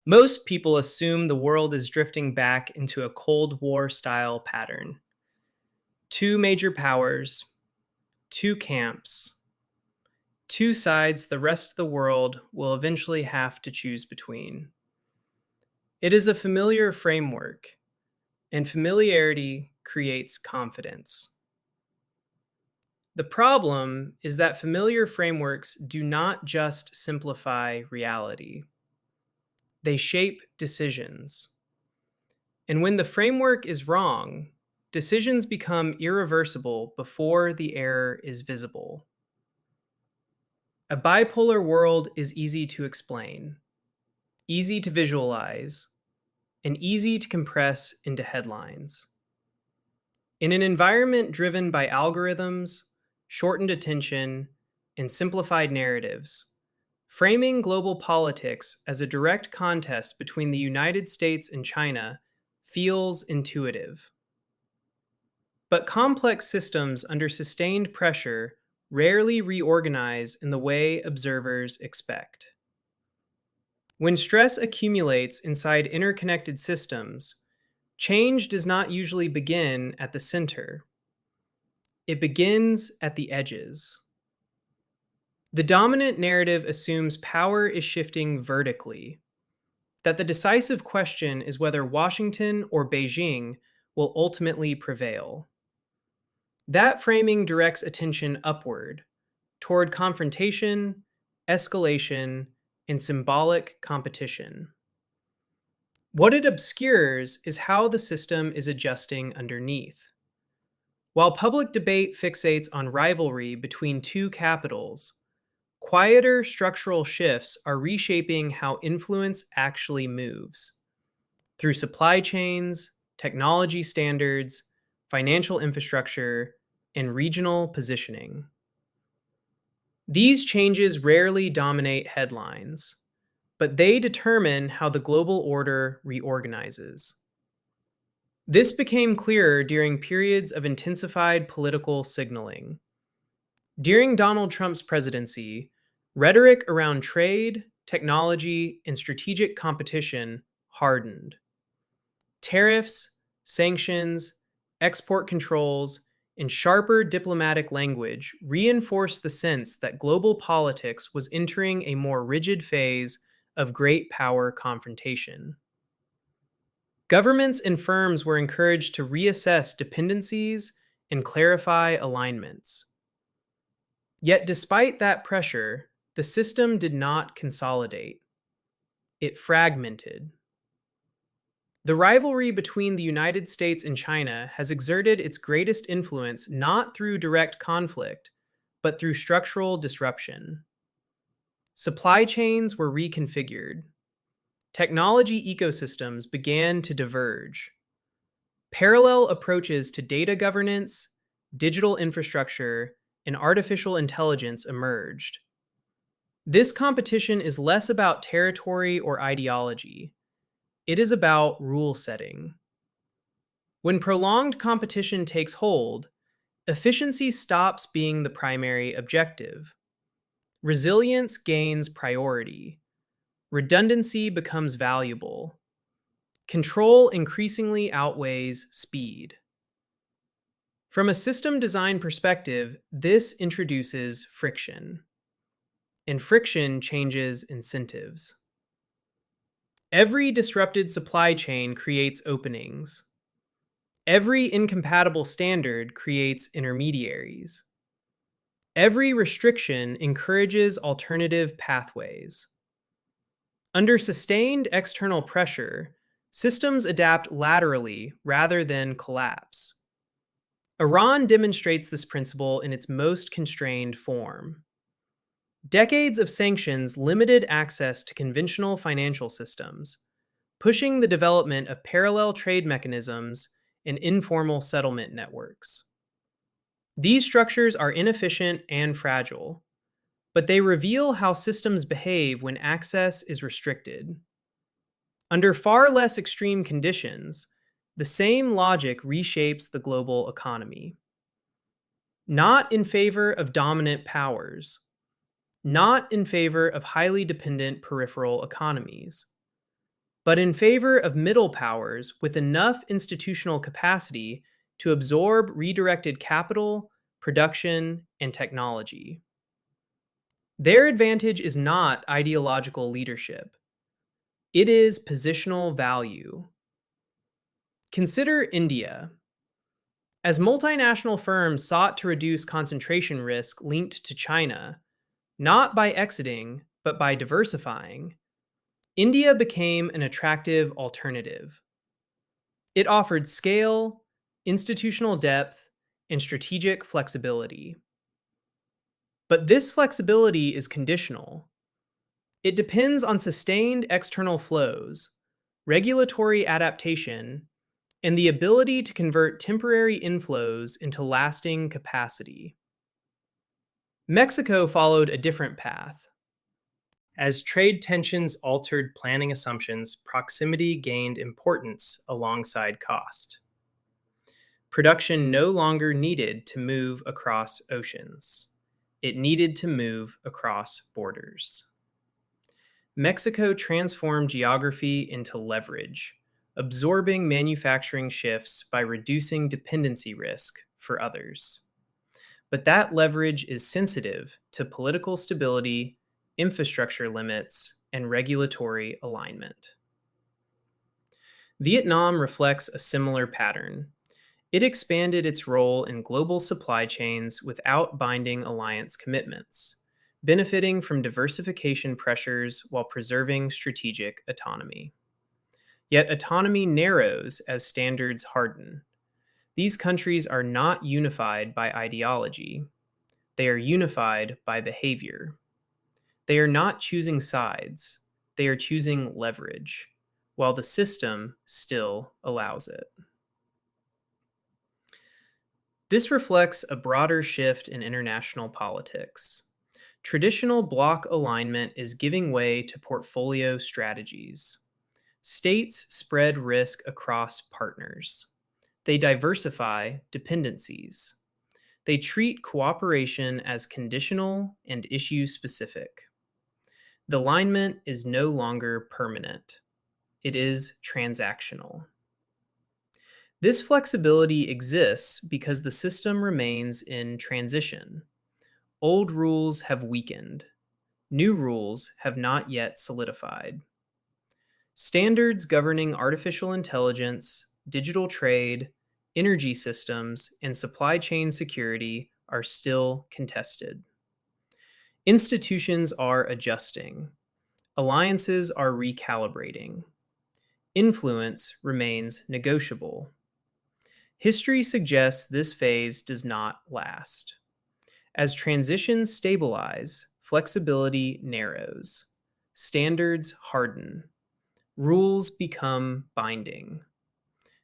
Most people assume the world is drifting back into a Cold War style pattern. Two major powers, two camps, two sides the rest of the world will eventually have to choose between. It is a familiar framework, and familiarity creates confidence. The problem is that familiar frameworks do not just simplify reality, they shape decisions. And when the framework is wrong, decisions become irreversible before the error is visible. A bipolar world is easy to explain, easy to visualize, and easy to compress into headlines. In an environment driven by algorithms, shortened attention, and simplified narratives, framing global politics as a direct contest between the United States and China feels intuitive. But complex systems under sustained pressure rarely reorganize in the way observers expect. When stress accumulates inside interconnected systems, change does not usually begin at the center. It begins at the edges. The dominant narrative assumes power is shifting vertically, that the decisive question is whether Washington or Beijing will ultimately prevail. That framing directs attention upward, toward confrontation, escalation, and symbolic competition. What it obscures is how the system is adjusting underneath. While public debate fixates on rivalry between two capitals, quieter structural shifts are reshaping how influence actually moves through supply chains, technology standards, financial infrastructure, and regional positioning. These changes rarely dominate headlines, but they determine how the global order reorganizes. This became clearer during periods of intensified political signaling. During Donald Trump's presidency, rhetoric around trade, technology, and strategic competition hardened. Tariffs, sanctions, export controls, and sharper diplomatic language reinforced the sense that global politics was entering a more rigid phase of great power confrontation. Governments and firms were encouraged to reassess dependencies and clarify alignments. Yet, despite that pressure, the system did not consolidate, it fragmented. The rivalry between the United States and China has exerted its greatest influence not through direct conflict, but through structural disruption. Supply chains were reconfigured. Technology ecosystems began to diverge. Parallel approaches to data governance, digital infrastructure, and artificial intelligence emerged. This competition is less about territory or ideology. It is about rule setting. When prolonged competition takes hold, efficiency stops being the primary objective. Resilience gains priority. Redundancy becomes valuable. Control increasingly outweighs speed. From a system design perspective, this introduces friction, and friction changes incentives. Every disrupted supply chain creates openings. Every incompatible standard creates intermediaries. Every restriction encourages alternative pathways. Under sustained external pressure, systems adapt laterally rather than collapse. Iran demonstrates this principle in its most constrained form. Decades of sanctions limited access to conventional financial systems, pushing the development of parallel trade mechanisms and informal settlement networks. These structures are inefficient and fragile, but they reveal how systems behave when access is restricted. Under far less extreme conditions, the same logic reshapes the global economy. Not in favor of dominant powers, not in favor of highly dependent peripheral economies, but in favor of middle powers with enough institutional capacity to absorb redirected capital, production, and technology. Their advantage is not ideological leadership, it is positional value. Consider India. As multinational firms sought to reduce concentration risk linked to China, not by exiting, but by diversifying, India became an attractive alternative. It offered scale, institutional depth, and strategic flexibility. But this flexibility is conditional. It depends on sustained external flows, regulatory adaptation, and the ability to convert temporary inflows into lasting capacity. Mexico followed a different path. As trade tensions altered planning assumptions, proximity gained importance alongside cost. Production no longer needed to move across oceans. It needed to move across borders. Mexico transformed geography into leverage, absorbing manufacturing shifts by reducing dependency risk for others. But that leverage is sensitive to political stability, infrastructure limits, and regulatory alignment. Vietnam reflects a similar pattern. It expanded its role in global supply chains without binding alliance commitments, benefiting from diversification pressures while preserving strategic autonomy. Yet autonomy narrows as standards harden. These countries are not unified by ideology. They are unified by behavior. They are not choosing sides. They are choosing leverage, while the system still allows it. This reflects a broader shift in international politics. Traditional bloc alignment is giving way to portfolio strategies. States spread risk across partners. They diversify dependencies. They treat cooperation as conditional and issue specific. The alignment is no longer permanent, it is transactional. This flexibility exists because the system remains in transition. Old rules have weakened, new rules have not yet solidified. Standards governing artificial intelligence, digital trade, energy systems, and supply chain security are still contested. Institutions are adjusting. Alliances are recalibrating. Influence remains negotiable. History suggests this phase does not last. As transitions stabilize, flexibility narrows. Standards harden. Rules become binding.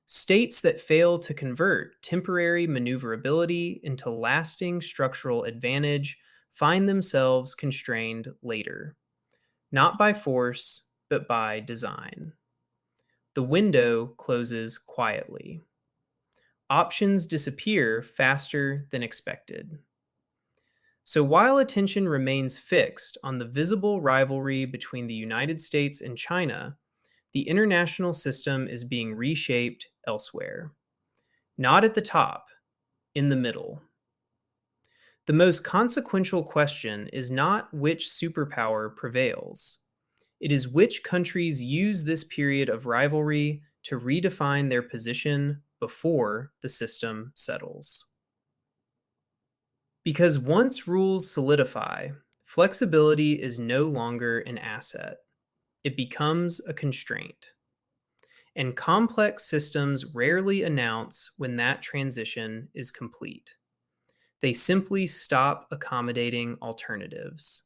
States that fail to convert temporary maneuverability into lasting structural advantage find themselves constrained later, not by force, but by design. The window closes quietly. Options disappear faster than expected. So while attention remains fixed on the visible rivalry between the United States and China, the international system is being reshaped elsewhere. Not at the top, in the middle. The most consequential question is not which superpower prevails. It is which countries use this period of rivalry to redefine their position before the system settles. Because once rules solidify, flexibility is no longer an asset. It becomes a constraint. And complex systems rarely announce when that transition is complete. They simply stop accommodating alternatives.